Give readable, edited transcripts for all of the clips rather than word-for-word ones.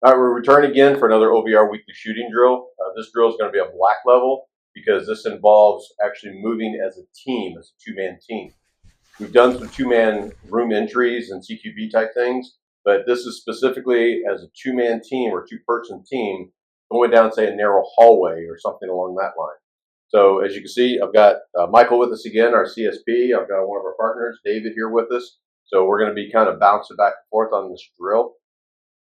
All right, we're returning again for another OVR weekly shooting drill. This drill is going to be a black level because this involves actually moving as a team, as a two-man team. We've done some two-man room entries and CQB type things, but this is specifically as a two-man team or two-person team going down, say, a narrow hallway or something along that line. So as you can see, I've got Michael with us again, our CSP. I've got one of our partners, David, here with us. So we're going to be kind of bouncing back and forth on this drill.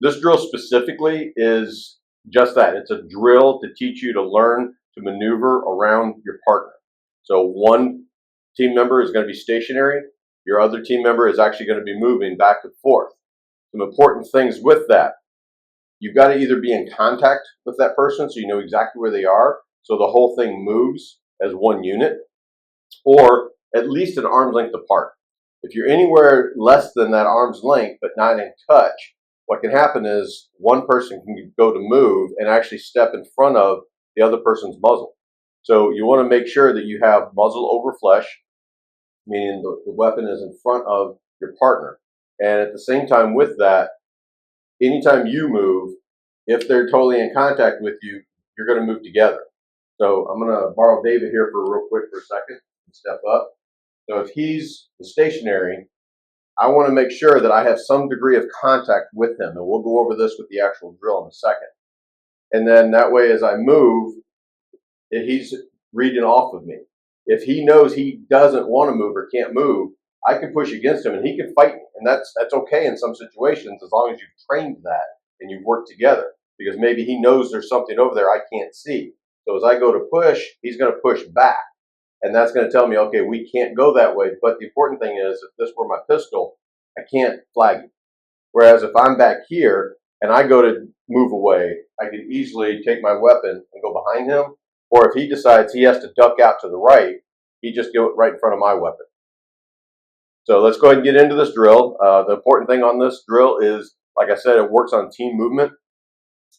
This drill specifically is just that. It's a drill to teach you to learn to maneuver around your partner. So one team member is going to be stationary. Your other team member is actually going to be moving back and forth. Some important things with that. You've got to either be in contact with that person so you know exactly where they are, so the whole thing moves as one unit, or at least an arm's length apart. If you're anywhere less than that arm's length but not in touch, what can happen is one person can go to move and actually step in front of the other person's muzzle. So you want to make sure that you have muzzle over flesh, meaning the weapon is in front of your partner. And at the same time with that, anytime you move, if they're totally in contact with you, you're going to move together. So I'm going to borrow David here for real quick for a second and step up. So if he's stationary, I want to make sure that I have some degree of contact with him, and we'll go over this with the actual drill in a second. And then that way, as I move, he's reading off of me. If he knows he doesn't want to move or can't move, I can push against him and he can fight me. And that's okay in some situations as long as you've trained that and you've worked together. Because maybe he knows there's something over there I can't see. So as I go to push, he's going to push back. And that's going to tell me, okay, we can't go that way. But the important thing is, if this were my pistol, I can't flag you. Whereas if I'm back here and I go to move away, I could easily take my weapon and go behind him. Or if he decides he has to duck out to the right, he just go right in front of my weapon. So let's go ahead and get into this drill. The important thing on this drill is, like I said, it works on team movement.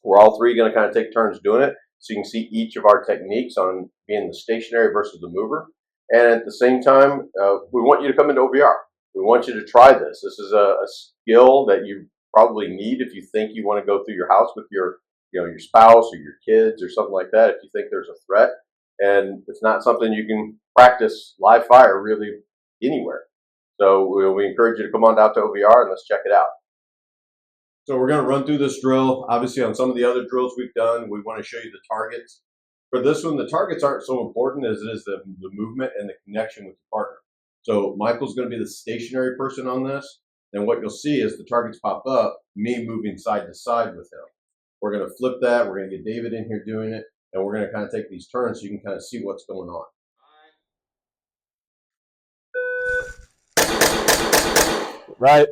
We're all three going to kind of take turns doing it. So you can see each of our techniques on being the stationary versus the mover. And at the same time, we want you to come into OVR. We want you to try this. This is a skill that you probably need if you think you want to go through your house with your spouse or your kids or something like that, if you think there's a threat. And it's not something you can practice live fire really anywhere. So we encourage you to come on out to OVR and let's check it out. So we're going to run through this drill. Obviously, on some of the other drills we've done, we want to show you the targets. For this one, the targets aren't so important as it is the movement and the connection with your partner. So Michael's going to be the stationary person on this. And what you'll see is the targets pop up, me moving side to side with him. We're going to flip that. We're going to get David in here doing it. And we're going to kind of take these turns so you can kind of see what's going on. Right.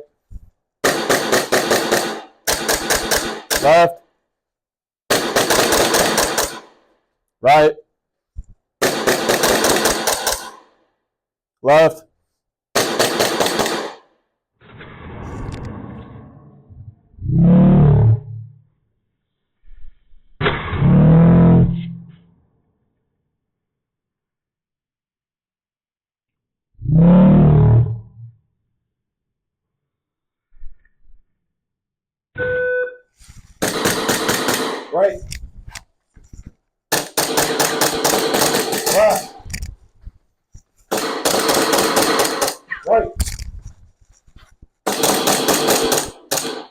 Left. Right. Left. Right. Left. Right.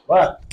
Left.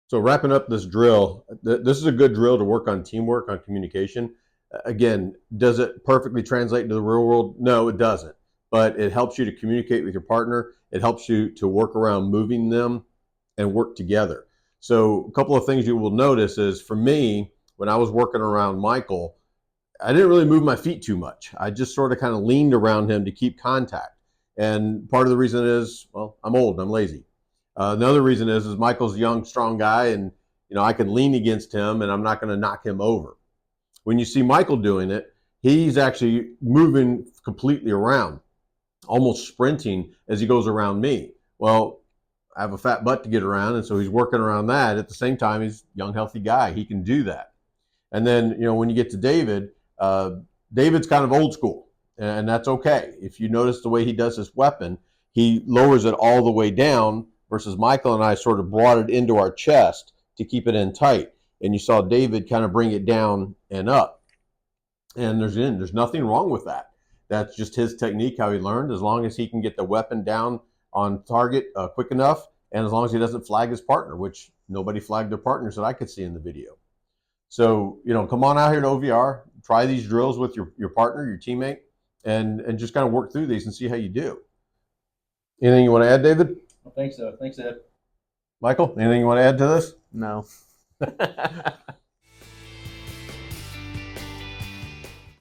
So wrapping up this drill, this is a good drill to work on teamwork, on communication. Again, does it perfectly translate into the real world? No, it doesn't. But it helps you to communicate with your partner. It helps you to work around moving them and work together. So a couple of things you will notice is for me, when I was working around Michael, I didn't really move my feet too much. I just sort of kind of leaned around him to keep contact. And part of the reason is, well, I'm old and I'm lazy. Another reason is Michael's a young, strong guy, and I can lean against him, and I'm not going to knock him over. When you see Michael doing it, he's actually moving completely around, almost sprinting as he goes around me. Well, I have a fat butt to get around, and so he's working around that. At the same time, he's a young, healthy guy. He can do that. And then, when you get to David, David's kind of old school, and that's okay. If you notice the way he does his weapon, he lowers it all the way down, versus Michael and I sort of brought it into our chest to keep it in tight. And you saw David kind of bring it down and up. And there's nothing wrong with that. That's just his technique, how he learned. As long as he can get the weapon down on target quick enough, and as long as he doesn't flag his partner, which nobody flagged their partners that I could see in the video. So, come on out here to OVR, try these drills with your partner, your teammate, and just kind of work through these and see how you do. Anything you want to add, David? I think so. Thanks, Ed. Michael, anything you want to add to this? No.